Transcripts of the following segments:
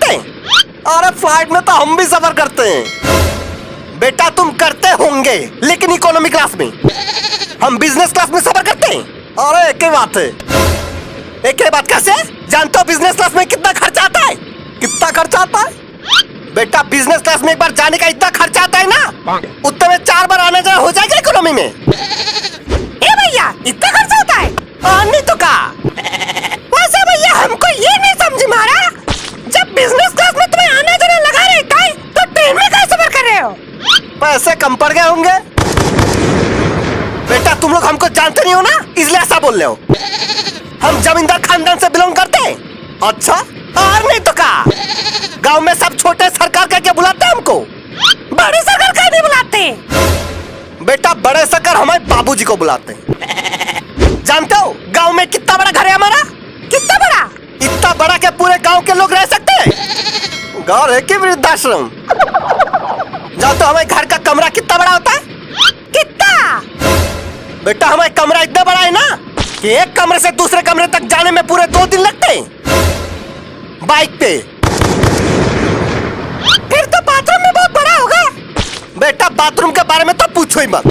करते हैं? अरे फ्लाइट में तो हम भी सफर करते हैं। बेटा तुम करते होंगे, लेकिन इकोनॉमी क्लास में। हम बिजनेस क्लास में सफर करते हैं। अरे एक ही बात है। एक ही बात कैसे? जानते हो बिजनेस क्लास में कितना खर्चा आता है? कितना खर्चा आता है? बेटा बिजनेस क्लास में एक बार जाने का इतना खर्चा आता है ना, उतने में 4 बार आने जाना हो जाएगा इकोनॉमी में। ए भैया इतना खर्चा होता है? नहीं तो का। वैसे भैया हमको ये नहीं समझ में आ रहा, जब बिजनेस क्लास में तुम्हें आना जाना लगा रहता है तो ट्रेन में कैसे सफर कर रहे हो? पैसे कम पड़ गए होंगे। बेटा तुम लोग हमको जानते नहीं हो ना, इसलिए ऐसा बोल रहे हो। हम जमींदार खानदान से बिलोंग करते हैं। अच्छा और नहीं तो का। गांव में सब छोटे सरकार करके बुलाते हैं हमको। बड़े सरकार का नहीं बुलाते। बेटा बड़े सरकार हमारे बाबूजी को बुलाते हैं। जानते हो गांव में कितना बड़ा घर है हमारा? कितना बड़ा? इतना बड़ा कि पूरे गांव के लोग रह सकते हैं। घर है कि वृद्धाश्रम? जानते हो हमारे घर का कमरा कितना बड़ा होता है? कितना? बेटा हमारा कमरा इतना बड़ा है ना कि एक कमरे से दूसरे कमरे तक जाने में पूरे 2 दिन लगते हैं बाइक पे। फिर तो बाथरूम में बहुत बड़ा होगा। बेटा बाथरूम के बारे में तो पूछो ही मत।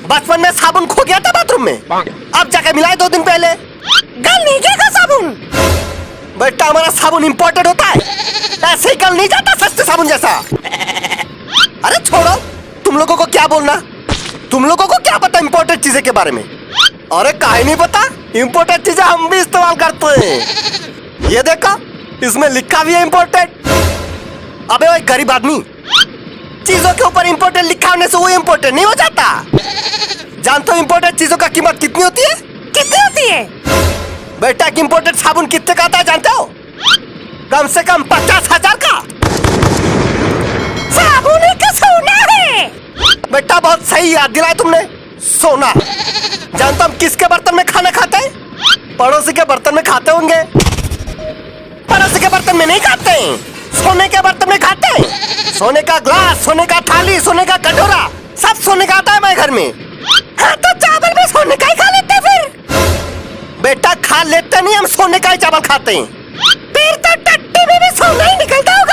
बचपन में साबुन खो गया था बाथरूम में, अब जाके मिला है 2 दिन पहले। गल नहीं गया साबुन? बेटा हमारा साबुन इंपोर्टेड होता है, ऐसे ही गल नहीं जाता सस्ते साबुन जैसा। अरे छोड़ो, तुम लोगों को क्या बोलना, तुम लोगों को क्या पता इंपोर्टेड चीजें के बारे में? अरे काहे नहीं पता, इंपोर्टेड चीजें हम भी इस्तेमाल करते हैं। ये देखो इसमें लिखा भी है इंपोर्टेड। अबे वो गरीब आदमी, चीजों के ऊपर इंपोर्टेड लिखा होने से वो इंपोर्टेड नहीं हो जाता। जानते हो इंपोर्टेड चीजों का कीमत कितनी होती है? कितनी होती है? बेटा एक इंपोर्टेड साबुन कितने का आता है जानते हो? कम से कम 50,000 का। साबुन का सोना है। बेटा बहुत सही याद दिलाया तुमने, सोना। जानते हो हम किसके बर्तन में खाना खाते हैं? पड़ोसी के बर्तन में खाते होंगे। पड़ोसी के बर्तन में नहीं खाते हैं, सोने के बर्तन में खाते हैं। सोने का ग्लास, सोने का थाली, सोने का कटोरा, सब सोने का आता है हमारे घर में। हाँ तो चावल भी सोने का ही खा लेते हैं फिर। बेटा खा लेते नहीं, हम सोने का ही चावल खाते हैं। फिर तो टट्टी में भी सोना ही निकलता होगा।